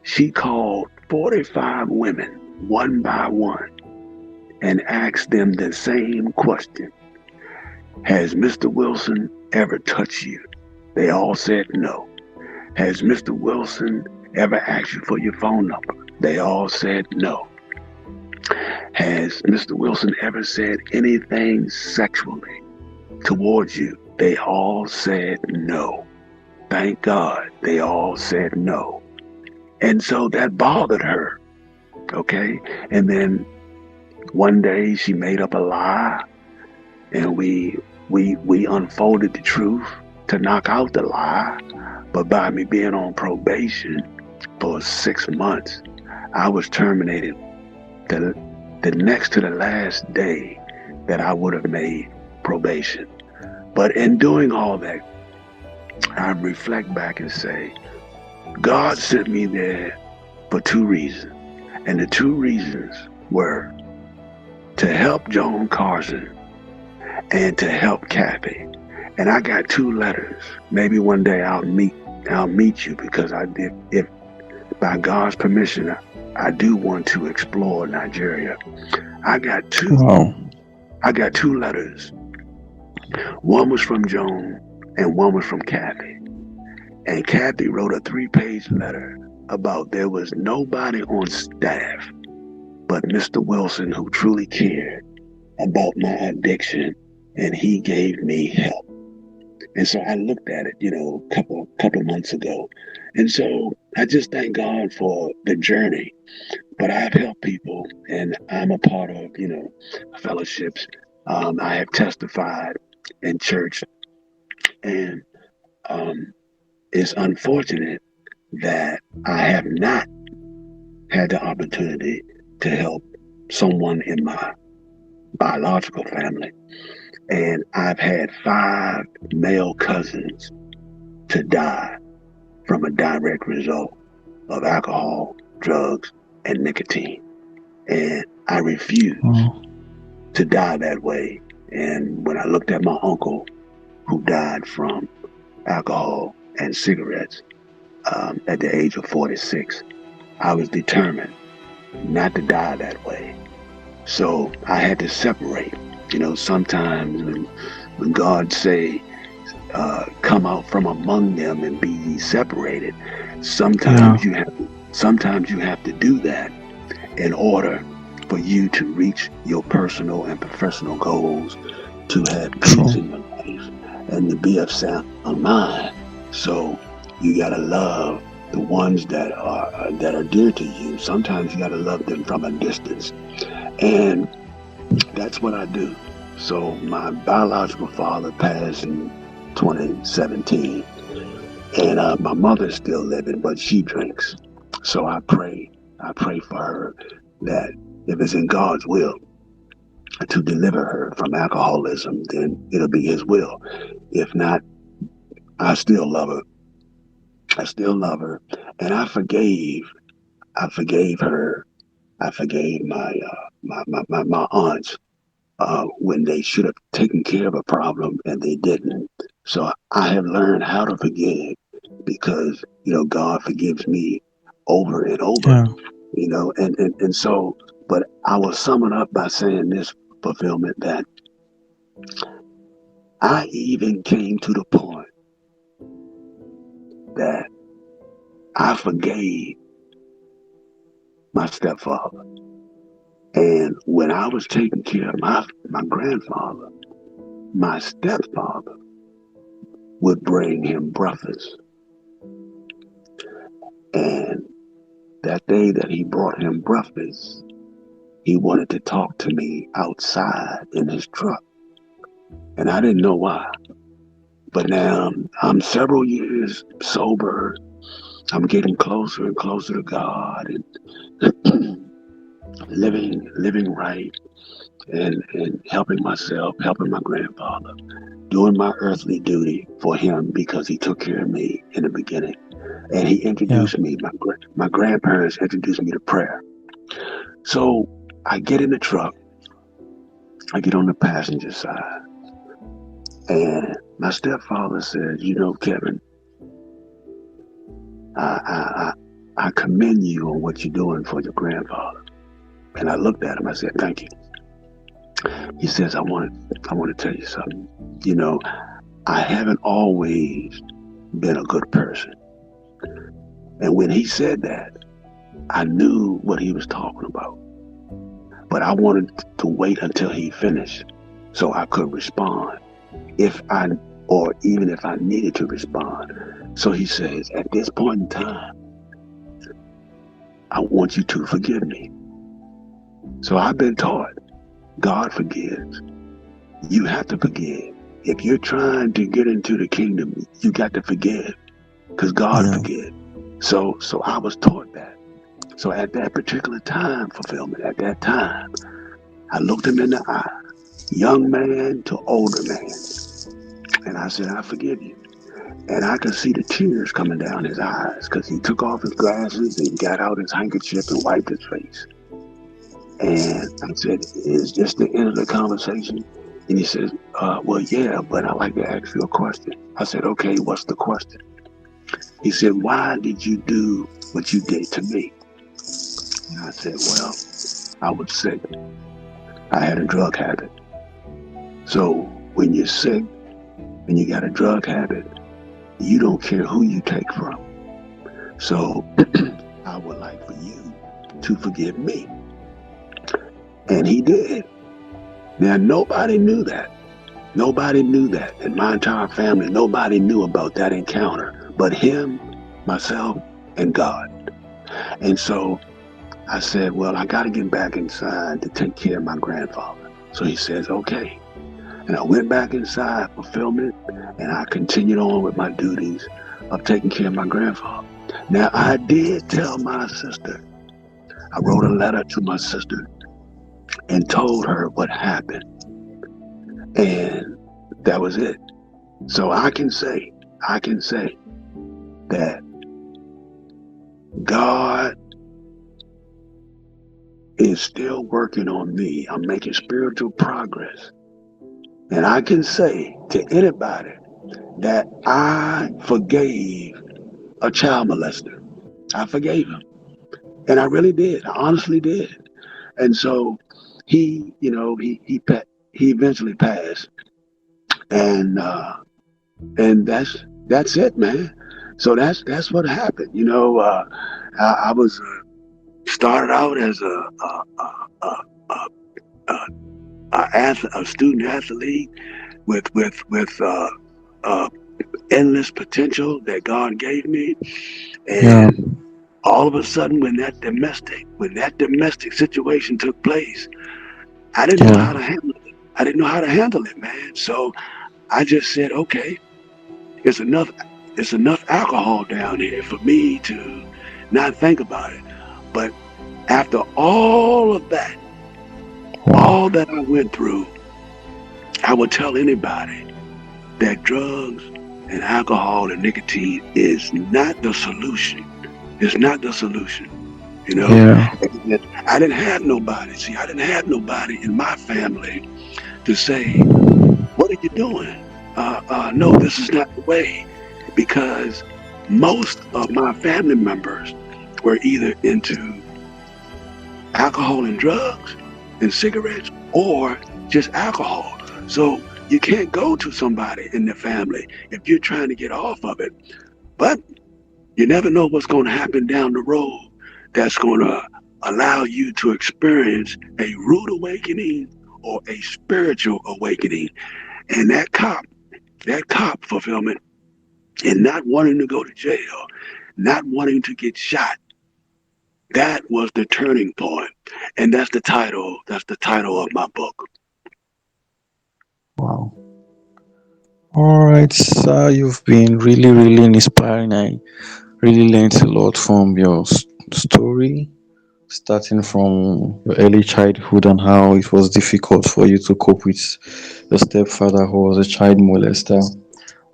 she called 45 women one by one and asked them the same question. "Has Mr. Wilson ever touched you?" They all said no. "Has Mr. Wilson ever asked you for your phone number?" They all said no. "Has Mr. Wilson ever said anything sexually towards you?" They all said no. Thank God they all said no. And so that bothered her. Okay. And then one day she made up a lie and we unfolded the truth to knock out the lie. But by me being on probation for 6 months, I was terminated the next to the last day that I would have made probation. But in doing all that, I reflect back and say, God sent me there for two reasons. And the two reasons were to help Joan Carson and to help Kathy. And I got two letters. Maybe one day I'll meet you, because if by God's permission, I do want to explore Nigeria. I got two letters. One was from Joan and one was from Kathy. And Kathy wrote a 3-page letter about there was nobody on staff but Mr. Wilson who truly cared about my addiction, and he gave me help. And so I looked at it, a couple months ago. And so I just thank God for the journey. But I've helped people, and I'm a part of, fellowships. I have testified in church, and it's unfortunate that I have not had the opportunity to help someone in my biological family. And I've had 5 male cousins to die from a direct result of alcohol, drugs, and nicotine. And I refuse to die that way. And when I looked at my uncle who died from alcohol and cigarettes at the age of 46, I was determined not to die that way. So I had to separate. Sometimes when God say, come out from among them and be ye separated, sometimes you have to do that in order for you to reach your personal and professional goals, to have peace in your life, and to be of sound mind. So you gotta love the ones that are dear to you. Sometimes you gotta love them from a distance, and that's what I do. So my biological father passed in 2017, and my mother's still living, but she drinks. So I pray for her that if it's in God's will to deliver her from alcoholism, then it'll be His will. If not, I still love her. And I forgave her. I forgave my aunts when they should have taken care of a problem and they didn't. So I have learned how to forgive, because God forgives me over and over. And so, but I will sum it up by saying this, Fulfillment, that I even came to the point that I forgave my stepfather. And when I was taking care of my grandfather, my stepfather would bring him breakfast. And that day that he brought him breakfast, he wanted to talk to me outside in his truck. And I didn't know why. But now I'm several years sober. I'm getting closer and closer to God, and living right, and helping myself, helping my grandfather, doing my earthly duty for him, because he took care of me in the beginning. And he introduced me, my grandparents introduced me to prayer. So I get in the truck, I get on the passenger side, and my stepfather says, Kevin, I commend you on what you're doing for your grandfather. And I looked at him, I said, thank you. He says, I want to tell you something. I haven't always been a good person. And when he said that, I knew what he was talking about. But I wanted to wait until he finished so I could respond, even if I needed to respond. So he says, at this point in time, I want you to forgive me. So I've been taught, God forgives. You have to forgive. If you're trying to get into the kingdom, you got to forgive, because God forgives. So I was taught that. So at that particular time, Fulfillment, at that time, I looked him in the eye, young man to older man, and I said, I forgive you. And I could see the tears coming down his eyes because he took off his glasses and got out his handkerchief and wiped his face. And I said, "Is this the end of the conversation?" And he says, "Well, yeah, but I'd like to ask you a question." I said, "Okay, what's the question?" He said, "Why did you do what you did to me?" And I said, "Well, I was sick. I had a drug habit. So when you're sick and you got a drug habit, you don't care who you take from. So I would like for you to forgive me." And he did. Now, nobody knew that. Nobody knew that. In my entire family, nobody knew about that encounter but him, myself, and God. And so I said, "Well, I got to get back inside to take care of my grandfather." So he says, "Okay." And I went back inside, fulfillment, and I continued on with my duties of taking care of my grandfather. Now, I did tell my sister. I wrote a letter to my sister and told her what happened. And that was it. So I can say that God is still working on me. I'm making spiritual progress. And I can say to anybody that I forgave a child molester. I forgave him. And I really did. I honestly did. And so he, he eventually passed. And that's it, man. So that's what happened. I was started out as a student athlete with endless potential that God gave me, Yeah. and all of a sudden, when that domestic situation took place, I didn't know how Yeah. to handle it. I didn't know how to handle it, man. So I just said, okay, it's enough. It's enough alcohol down here for me to not think about it. But after all of that, Wow. all that I went through, I would tell anybody that drugs and alcohol and nicotine is not the solution. It's not the solution. You know, Yeah. and I didn't have nobody. See, I didn't have nobody in my family to say, "What are you doing? No, this is not the way," because most of my family members were either into alcohol and drugs and cigarettes or just alcohol. So you can't go to somebody in the family if you're trying to get off of it. But you never know what's going to happen down the road that's going to allow you to experience a rude awakening or a spiritual awakening. And that cop fulfillment, and not wanting to go to jail, not wanting to get shot, that was the turning point. And that's the title. That's the title of my book. Wow. All right, sir. You've been really, really inspiring. I really learned a lot from your story, starting from your early childhood and how it was difficult for you to cope with your stepfather who was a child molester.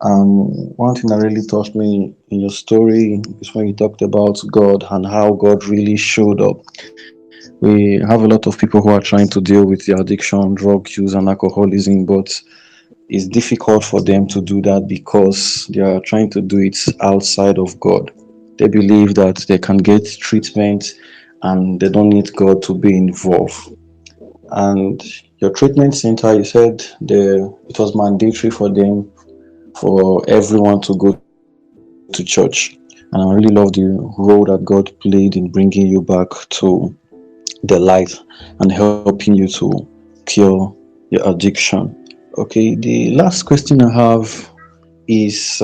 One thing that really touched me in your story is when you talked about God and how God really showed up. We have a lot of people who are trying to deal with the addiction, drug use, and alcoholism, but it's difficult for them to do that because they are trying to do it outside of God. They believe that they can get treatment and they don't need God to be involved. And your treatment center, you said it was mandatory for them, for everyone to go to church. And I really love the role that God played in bringing you back to the light and helping you to cure your addiction. Okay, the last question I have is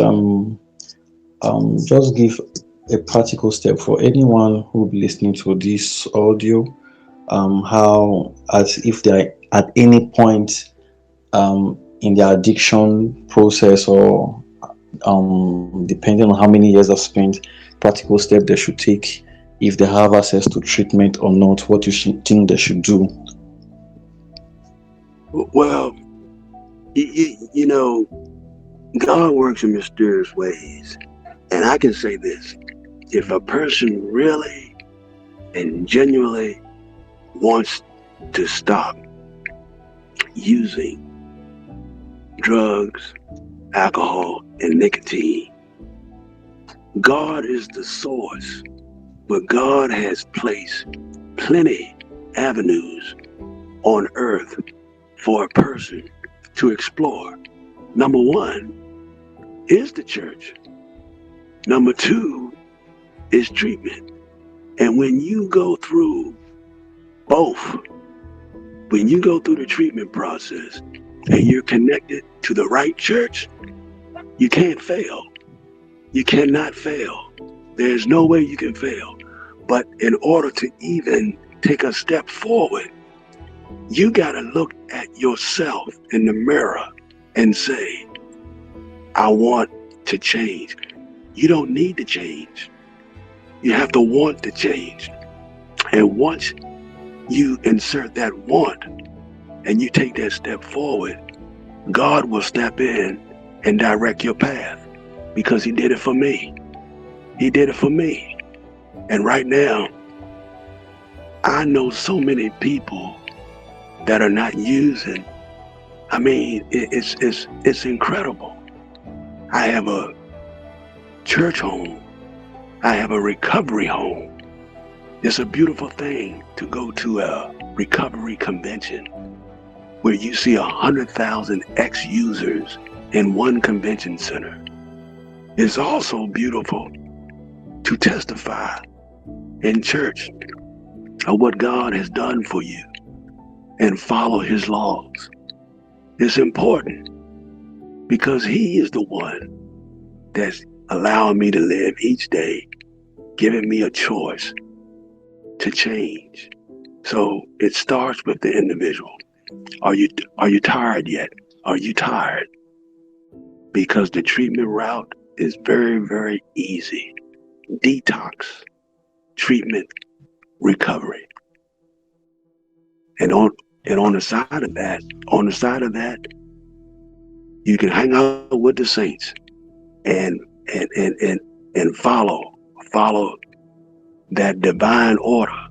just give a practical step for anyone who will be listening to this audio. How, as if they're at any point in their addiction process, or depending on how many years I've spent, practical step they should take if they have access to treatment or not, what you should think they should do. Well, you know, God works in mysterious ways. And I can say this, if a person really and genuinely wants to stop using drugs, alcohol, and nicotine, God is the source, but God has placed plenty avenues on earth for a person to explore. Number one is the church. Number two is treatment. And when you go through both, when you go through the treatment process and you're connected to the right church, you can't fail. You cannot fail. There's no way you can fail. But in order to even take a step forward, you got to look at yourself in the mirror and say, I want to change. You don't need to change. You have to want to change. And once you insert that want and you take that step forward, God will step in and direct your path because he did it for me. He did it for me. And right now, I know so many people that are not using. I mean, it's incredible. I have a church home. I have a recovery home. It's a beautiful thing to go to a recovery convention where you see 100,000 ex-users in one convention center. It's also beautiful to testify in church of what God has done for you and follow his laws. It's important because he is the one that's allowing me to live each day, giving me a choice to change. So it starts with the individual. Are you tired yet? Are you tired? Because the treatment route is very, very easy. Detox, treatment, recovery. And on the side of that, you can hang out with the saints and follow that divine order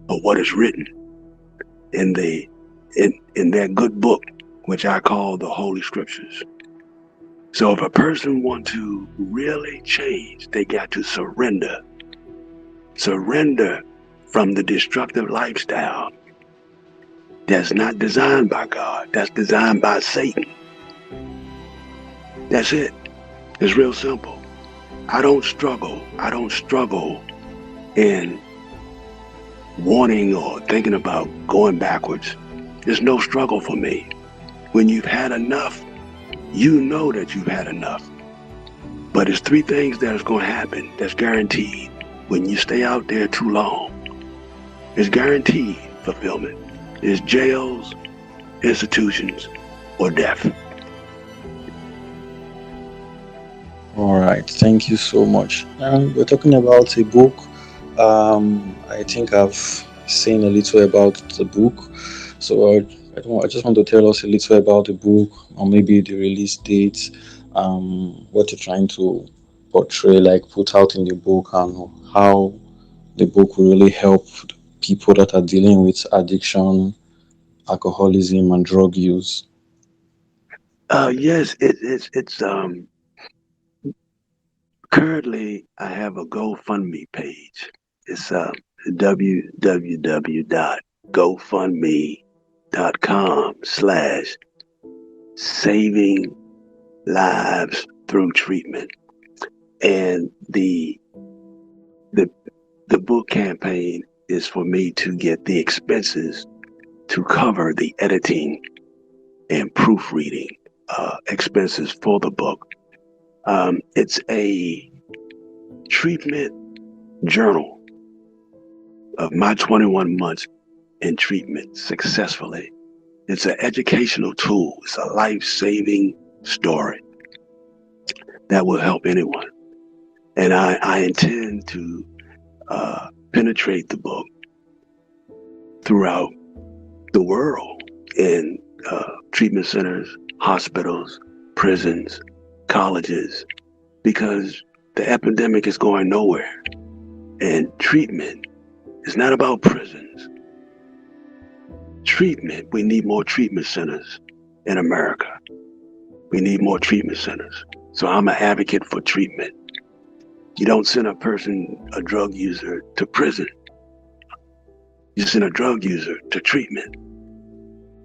of what is written in that good book, which I call the Holy Scriptures. So if a person wants to really change, they got to surrender from the destructive lifestyle that's not designed by God, that's designed by Satan. That's it. It's real simple. I don't struggle in wanting or thinking about going backwards. There's no struggle for me. When you've had enough, you know that you've had enough. But it's three things that is going to happen that's guaranteed when you stay out there too long. It's guaranteed fulfillment. It's jails, institutions, or death. All right, thank you so much. We're talking about a book. I think I've seen a little about the book. So I just want to tell us a little about the book, or maybe the release date, what you're trying to portray, like put out in the book, and how the book will really help people that are dealing with addiction, alcoholism, and drug use. Yes, it's currently I have a GoFundMe page. It's www.gofundme.com/saving lives through treatment. And the book campaign is for me to get the expenses to cover the editing and proofreading expenses for the book. It's a treatment journal of my 21 months in treatment successfully. It's an educational tool. It's a life-saving story that will help anyone. And I intend to penetrate the book throughout the world in treatment centers, hospitals, prisons, colleges, because the epidemic is going nowhere. And treatment is not about prisons. Treatment, we need more treatment centers in America. We need more treatment centers. So I'm an advocate for treatment. You don't send a drug user, to prison. You send a drug user to treatment.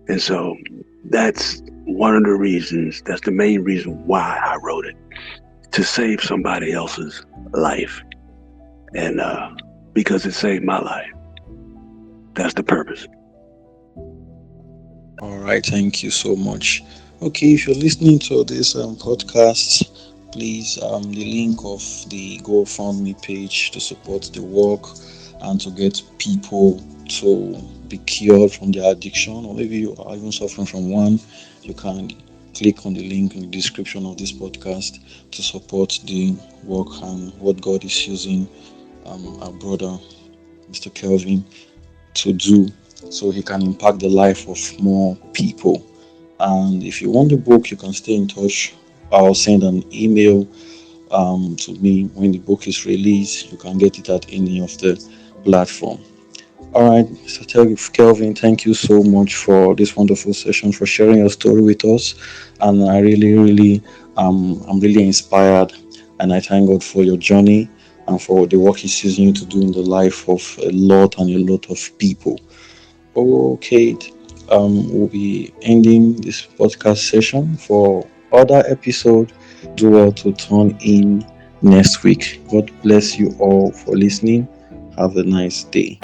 And so that's one of the reasons, that's the main reason why I wrote it, to save somebody else's life. And because it saved my life. That's the purpose. All right, thank you so much. Okay, if you're listening to this podcast, please the link of the GoFundMe page to support the work and to get people to be cured from their addiction, or maybe you are even suffering from one, you can click on the link in the description of this podcast to support the work and what God is using our brother Mr. Kelvin to do, so he can impact the life of more people. And if you want the book, you can stay in touch. I'll send an email to me when the book is released. You can get it at any of the platform. All right, Mr. Kelvin, thank you so much for this wonderful session, for sharing your story with us. And I really, I'm really inspired, and I thank God for your journey and for the work He's using you to do in the life of a lot of people. Okay, we'll be ending this podcast session. For other episode, do well to tune in next week. God bless you all for listening. Have a nice day.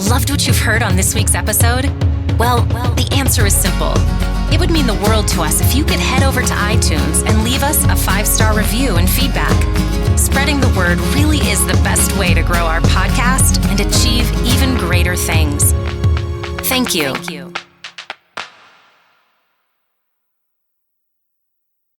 Loved what you've heard on this week's episode? Well, the answer is simple. It would mean the world to us if you could head over to iTunes and leave us a 5-star review and feedback. Spreading the word really is the best way to grow our podcast and achieve even greater things. Thank you.